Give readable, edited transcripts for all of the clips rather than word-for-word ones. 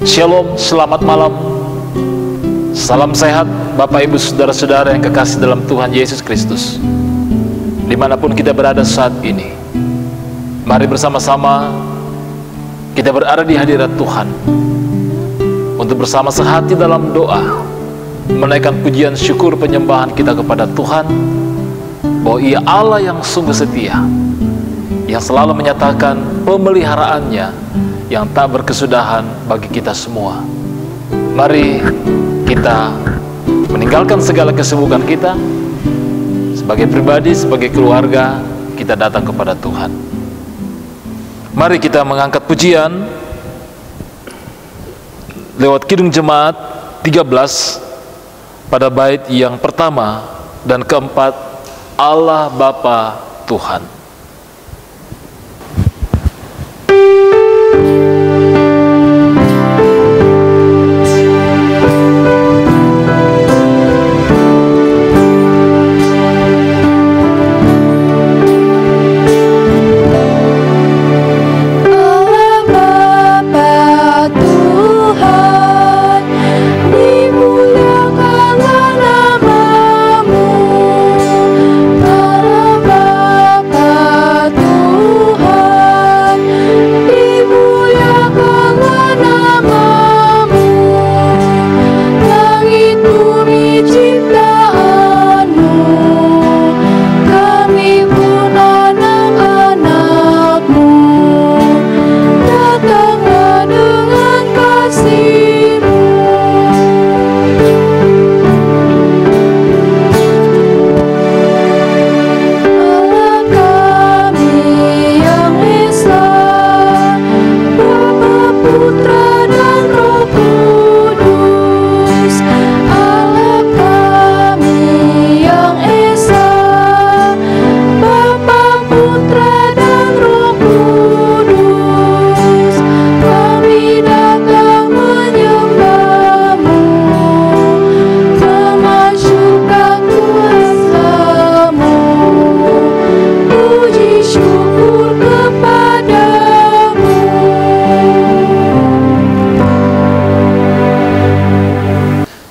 Shalom, selamat malam. Salam sehat Bapak Ibu Saudara-saudara yang kekasih dalam Tuhan Yesus Kristus, dimanapun kita berada saat ini. Mari bersama-sama kita berada di hadirat Tuhan untuk bersama sehati dalam doa menaikkan pujian syukur penyembahan kita kepada Tuhan, bahwa Ia Allah yang sungguh setia, yang selalu menyatakan pemeliharaannya yang tak berkesudahan bagi kita semua. Mari kita meninggalkan segala kesibukan kita sebagai pribadi, sebagai keluarga, kita datang kepada Tuhan. Mari kita mengangkat pujian lewat Kidung Jemaat 13 pada bait yang pertama dan keempat, Allah Bapa Tuhan.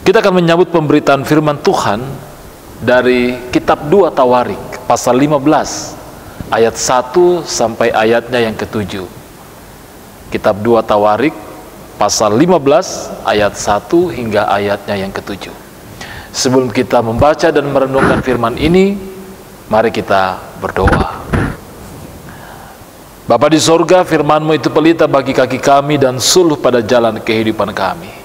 Kita akan menyambut pemberitaan firman Tuhan dari kitab 2 Tawarik pasal 15 ayat 1 sampai ayatnya yang ke-7. Kitab 2 Tawarik pasal 15 ayat 1 hingga ayatnya yang ke-7. Sebelum kita membaca dan merenungkan firman ini, mari kita berdoa. Bapa di sorga, firman-Mu itu pelita bagi kaki kami dan suluh pada jalan kehidupan kami.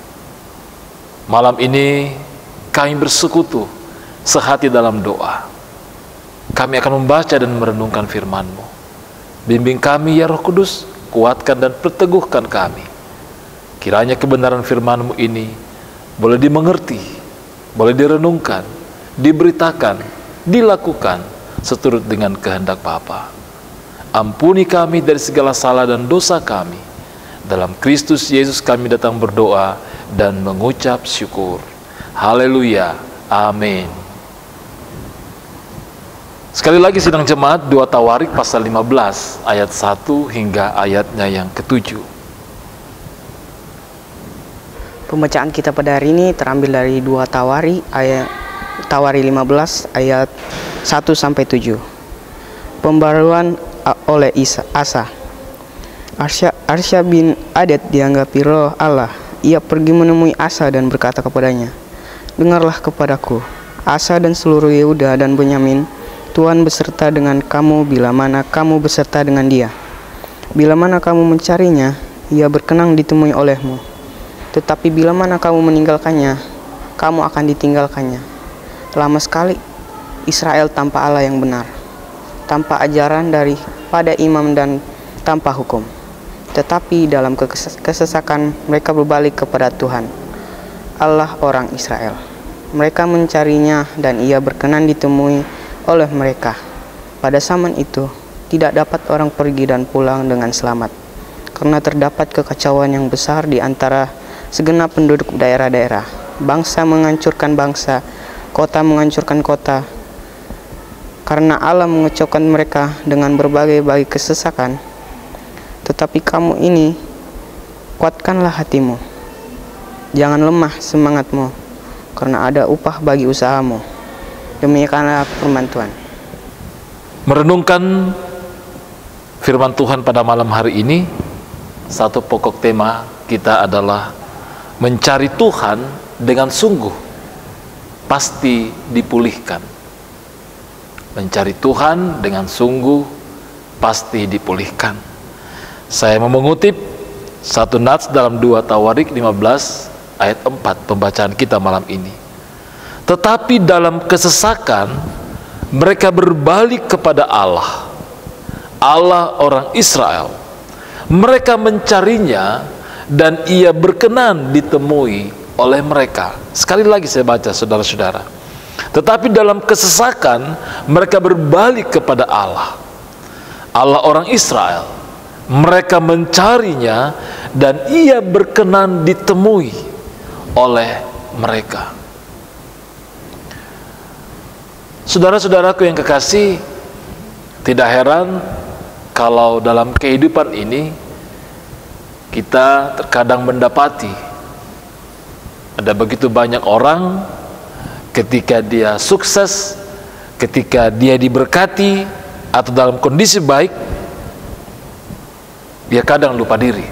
Malam ini kami bersekutu sehati dalam doa. Kami akan membaca dan merenungkan firman-Mu. Bimbing kami ya Roh Kudus, kuatkan dan perteguhkan kami. Kiranya kebenaran firman-Mu ini boleh dimengerti, boleh direnungkan, diberitakan, dilakukan seturut dengan kehendak Bapa. Ampuni kami dari segala salah dan dosa kami. Dalam Kristus Yesus kami datang berdoa dan mengucap syukur. Haleluya. Amin. Sekali lagi sidang jemaat 2 Tawarik pasal 15 ayat 1 hingga ayatnya yang ke-7. Pembacaan kita pada hari ini terambil dari 2 Tawari 15 ayat 1 sampai 7. Pembaruan oleh Asa. Arsya bin Adet dianggapi roh Allah. Ia pergi menemui Asa dan berkata kepadanya, "Dengarlah kepadaku, Asa dan seluruh Yehuda dan Benyamin, Tuhan beserta dengan kamu bila mana kamu beserta dengan dia. Bila mana kamu mencarinya, ia berkenan ditemui olehmu. Tetapi bila mana kamu meninggalkannya, kamu akan ditinggalkannya. Lama sekali Israel tanpa Allah yang benar, tanpa ajaran daripada imam dan tanpa hukum. Tetapi dalam kesesakan mereka berbalik kepada Tuhan, Allah orang Israel. Mereka mencarinya dan ia berkenan ditemui oleh mereka. Pada zaman itu, tidak dapat orang pergi dan pulang dengan selamat, karena terdapat kekacauan yang besar di antara segenap penduduk daerah-daerah. Bangsa menghancurkan bangsa, kota menghancurkan kota, karena Allah mengecaukan mereka dengan berbagai kesesakan. Tetapi kamu ini, kuatkanlah hatimu, jangan lemah semangatmu, karena ada upah bagi usahamu. Demikianlah firman Tuhan. Merenungkan firman Tuhan pada malam hari ini, satu pokok tema kita adalah mencari Tuhan dengan sungguh pasti dipulihkan. Mencari Tuhan dengan sungguh pasti dipulihkan. Saya mau mengutip satu nats dalam 2 Tawarik 15 ayat 4 pembacaan kita malam ini. Tetapi dalam kesesakan mereka berbalik kepada Allah, Allah orang Israel. Mereka mencarinya dan ia berkenan ditemui oleh mereka. Sekali lagi saya baca, saudara-saudara. Tetapi dalam kesesakan mereka berbalik kepada Allah, Allah orang Israel. Mereka mencarinya dan ia berkenan ditemui oleh mereka. Saudara-saudaraku yang kekasih, tidak heran kalau dalam kehidupan ini kita terkadang mendapati ada begitu banyak orang ketika dia sukses, ketika dia diberkati atau dalam kondisi baik, dia kadang lupa diri.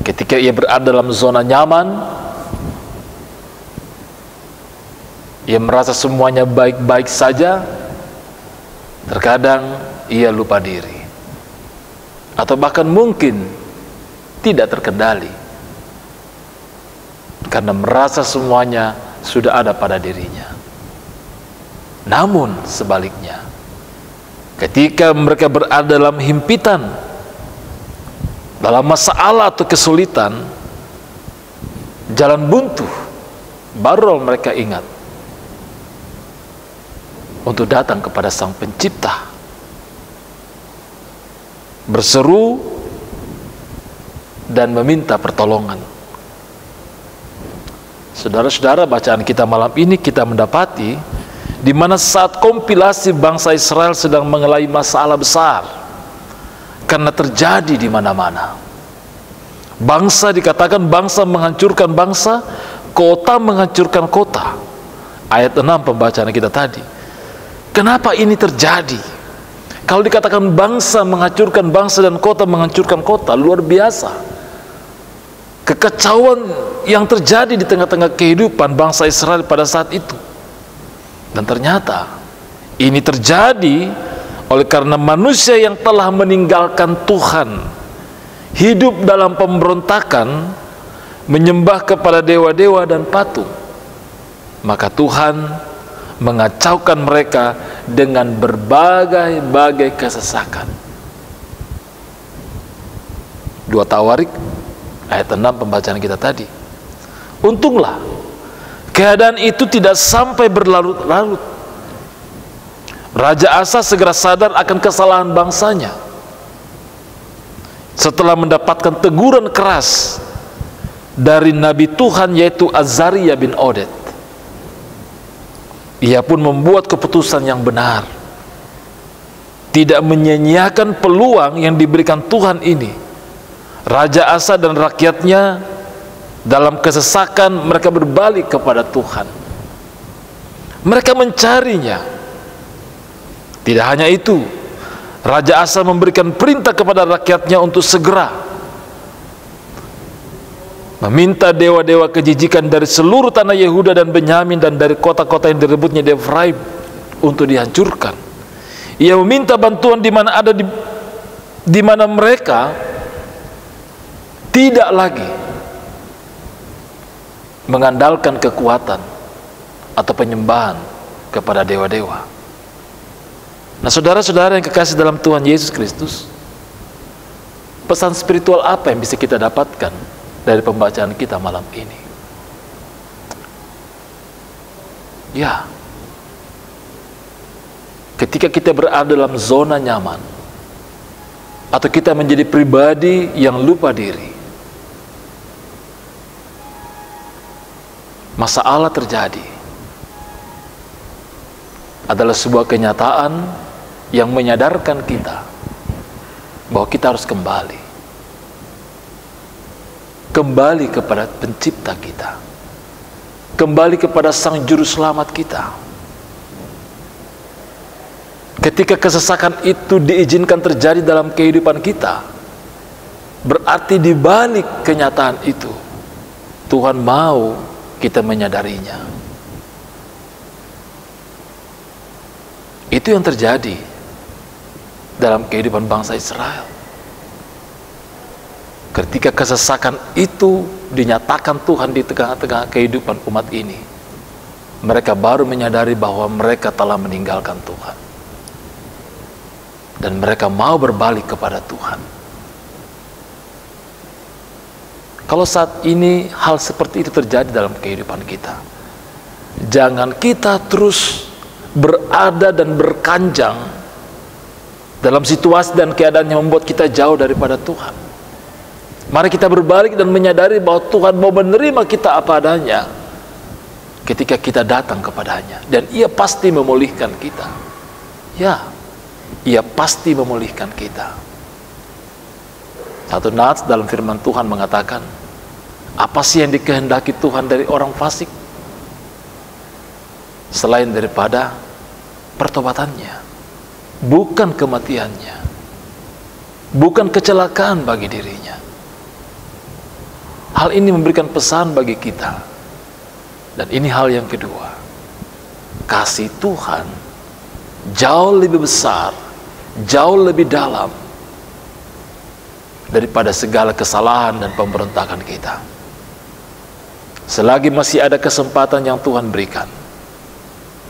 Ketika ia berada dalam zona nyaman, ia merasa semuanya baik-baik saja, terkadang ia lupa diri. Atau bahkan mungkin tidak terkendali, karena merasa semuanya sudah ada pada dirinya. Namun sebaliknya, ketika mereka berada dalam himpitan, dalam masalah atau kesulitan, jalan buntu, baru mereka ingat untuk datang kepada Sang Pencipta, berseru dan meminta pertolongan. Saudara-saudara, bacaan kita malam ini kita mendapati di mana saat kompilasi bangsa Israel sedang mengalami masalah besar karena terjadi di mana-mana. Bangsa dikatakan bangsa menghancurkan bangsa, kota menghancurkan kota. Ayat 6 pembacaan kita tadi. Kenapa ini terjadi? Kalau dikatakan bangsa menghancurkan bangsa dan kota menghancurkan kota, luar biasa. Kekacauan yang terjadi di tengah-tengah kehidupan bangsa Israel pada saat itu. Dan ternyata ini terjadi oleh karena manusia yang telah meninggalkan Tuhan, hidup dalam pemberontakan, menyembah kepada dewa-dewa dan patung. Maka Tuhan mengacaukan mereka dengan berbagai-bagai kesesakan. 2 Tawarik ayat 6 pembacaan kita tadi. Untunglah keadaan itu tidak sampai berlarut-larut. Raja Asa segera sadar akan kesalahan bangsanya. Setelah mendapatkan teguran keras dari Nabi Tuhan yaitu Azaria bin Oded, ia pun membuat keputusan yang benar, tidak menyia-nyiakan peluang yang diberikan Tuhan ini. Raja Asa dan rakyatnya dalam kesesakan mereka berbalik kepada Tuhan. Mereka mencarinya. Tidak hanya itu, Raja Asa memberikan perintah kepada rakyatnya untuk segera meminta dewa-dewa kejijikan dari seluruh tanah Yehuda dan Benyamin dan dari kota-kota yang direbutnya di Efraim untuk dihancurkan. Ia meminta bantuan di mana ada di mana mereka tidak lagi mengandalkan kekuatan atau penyembahan kepada dewa-dewa. Nah, saudara-saudara yang kekasih dalam Tuhan Yesus Kristus, pesan spiritual apa yang bisa kita dapatkan dari pembacaan kita malam ini? Ya, ketika kita berada dalam zona nyaman atau kita menjadi pribadi yang lupa diri, masalah terjadi adalah sebuah kenyataan yang menyadarkan kita bahwa kita harus kembali kembali kepada pencipta kita, kembali kepada Sang Juru Selamat kita. Ketika kesesakan itu diizinkan terjadi dalam kehidupan kita, berarti di balik kenyataan itu Tuhan mau kita menyadarinya. Itu yang terjadi dalam kehidupan bangsa Israel. Ketika kesesakan itu dinyatakan Tuhan di tengah-tengah kehidupan umat ini, mereka baru menyadari bahwa mereka telah meninggalkan Tuhan, dan mereka mau berbalik kepada Tuhan. Kalau saat ini hal seperti itu terjadi dalam kehidupan kita, jangan kita terus berada dan berkanjang dalam situasi dan keadaan yang membuat kita jauh daripada Tuhan. Mari kita berbalik dan menyadari bahwa Tuhan mau menerima kita apa adanya ketika kita datang kepadanya, dan Ia pasti memulihkan kita. Ya, Ia pasti memulihkan kita. Satu nats dalam firman Tuhan mengatakan, apa sih yang dikehendaki Tuhan dari orang fasik selain daripada pertobatannya, bukan kematiannya, bukan kecelakaan bagi dirinya. Hal ini memberikan pesan bagi kita. Dan ini hal yang kedua, kasih Tuhan jauh lebih besar, jauh lebih dalam daripada segala kesalahan dan pemberontakan kita. Selagi masih ada kesempatan yang Tuhan berikan,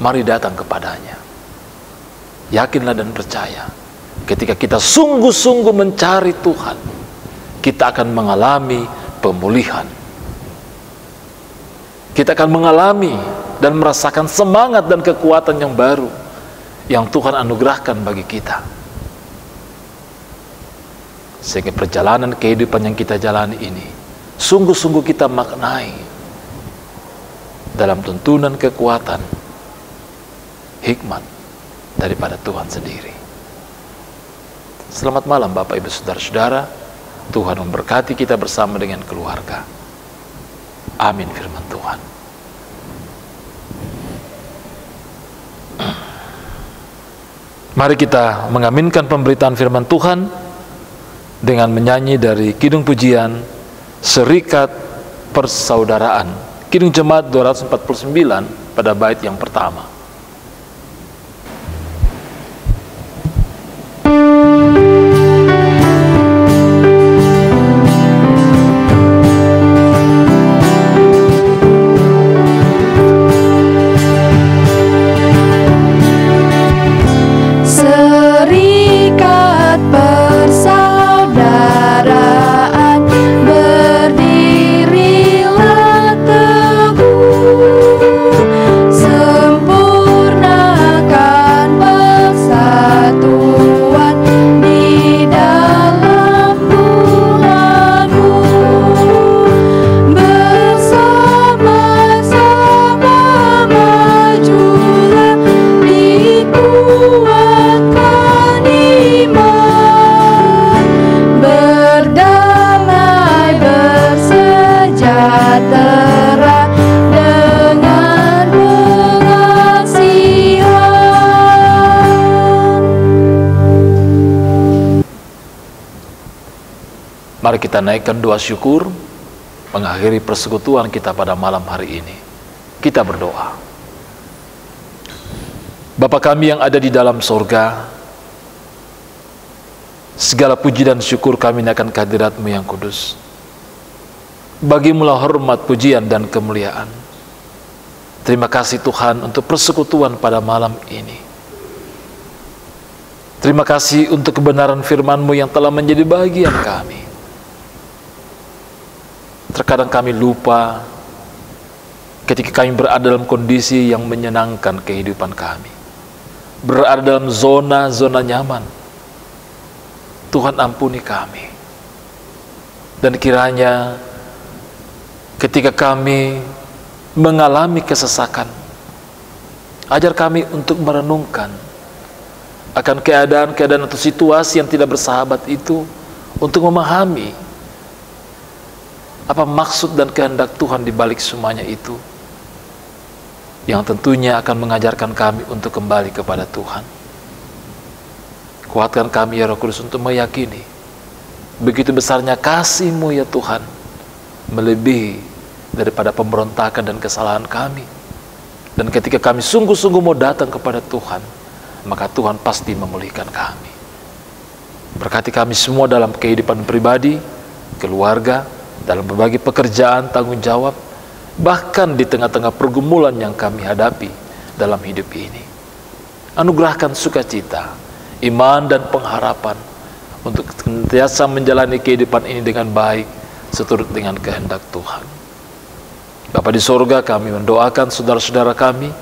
mari datang kepadanya. Yakinlah dan percaya, ketika kita sungguh-sungguh mencari Tuhan, kita akan mengalami pemulihan. Kita akan mengalami dan merasakan semangat dan kekuatan yang baru yang Tuhan anugerahkan bagi kita, sehingga perjalanan kehidupan yang kita jalani ini sungguh-sungguh kita maknai dalam tuntunan kekuatan, hikmat daripada Tuhan sendiri. Selamat malam Bapak Ibu Saudara-saudara. Tuhan memberkati kita bersama dengan keluarga. Amin firman Tuhan. Mari kita mengaminkan pemberitaan firman Tuhan dengan menyanyi dari Kidung Pujian Serikat Persaudaraan, Kidung Jemaat 249 pada bait yang pertama. Mari kita naikkan doa syukur mengakhiri persekutuan kita pada malam hari ini. Kita berdoa. Bapa kami yang ada di dalam sorga, segala puji dan syukur kami akan kehadirat-Mu yang kudus. Bagimulah hormat, pujian, dan kemuliaan. Terima kasih Tuhan untuk persekutuan pada malam ini. Terima kasih untuk kebenaran firman-Mu yang telah menjadi bagian kami. Terkadang kami lupa ketika kami berada dalam kondisi yang menyenangkan kehidupan kami, berada dalam zona-zona nyaman. Tuhan ampuni kami. Dan kiranya ketika kami mengalami kesesakan, ajar kami untuk merenungkan akan keadaan-keadaan atau situasi yang tidak bersahabat itu, untuk memahami Apa maksud dan kehendak Tuhan di balik semuanya itu? Yang tentunya akan mengajarkan kami untuk kembali kepada Tuhan. Kuatkan kami ya Roh Kudus untuk meyakini begitu besarnya kasih-Mu ya Tuhan, melebihi daripada pemberontakan dan kesalahan kami. Dan ketika kami sungguh-sungguh mau datang kepada Tuhan, maka Tuhan pasti memulihkan kami. Berkati kami semua dalam kehidupan pribadi, keluarga, dalam berbagai pekerjaan, tanggung jawab, bahkan di tengah-tengah pergumulan yang kami hadapi dalam hidup ini. Anugerahkan sukacita, iman dan pengharapan untuk senantiasa menjalani kehidupan ini dengan baik seturut dengan kehendak Tuhan. Bapa di sorga, kami mendoakan saudara-saudara kami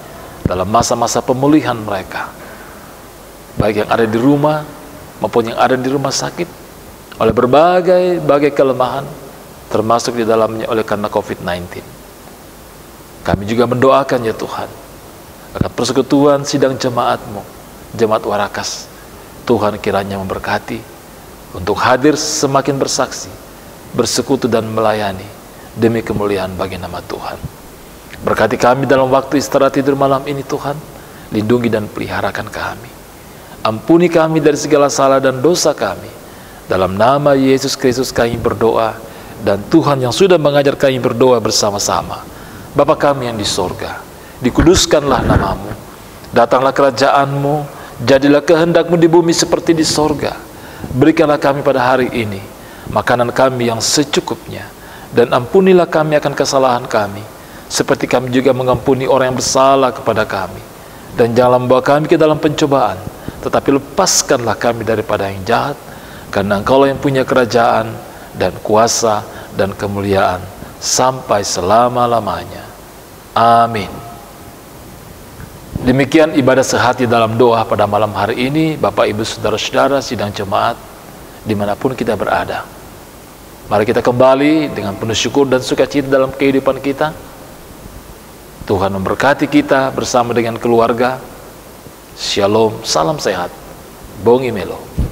dalam masa-masa pemulihan mereka, baik yang ada di rumah maupun yang ada di rumah sakit, oleh berbagai kelemahan, termasuk di dalamnya oleh karena COVID-19. Kami juga mendoakan ya Tuhan, akan persekutuan sidang jemaat-Mu, jemaat Warakas, Tuhan kiranya memberkati untuk hadir semakin bersaksi, bersekutu dan melayani demi kemuliaan bagi nama Tuhan. Berkati kami dalam waktu istirahat tidur malam ini Tuhan, lindungi dan peliharakan kami. Ampuni kami dari segala salah dan dosa kami. Dalam nama Yesus Kristus kami berdoa, dan Tuhan yang sudah mengajar kami berdoa bersama-sama. Bapa kami yang di sorga, dikuduskanlah nama-Mu, datanglah kerajaan-Mu, jadilah kehendak-Mu di bumi seperti di sorga. Berikanlah kami pada hari ini makanan kami yang secukupnya, dan ampunilah kami akan kesalahan kami, seperti kami juga mengampuni orang yang bersalah kepada kami. Dan janganlah membawa kami ke dalam pencobaan, tetapi lepaskanlah kami daripada yang jahat, karena Engkau-lah yang punya kerajaan dan kuasa dan kemuliaan sampai selama-lamanya. Amin. Demikian ibadah sehati dalam doa pada malam hari ini, Bapak Ibu Saudara-saudara sidang jemaat dimanapun kita berada. Mari kita kembali dengan penuh syukur dan sukacita dalam kehidupan kita. Tuhan memberkati kita bersama dengan keluarga. Shalom, salam sehat. Bongi Melo.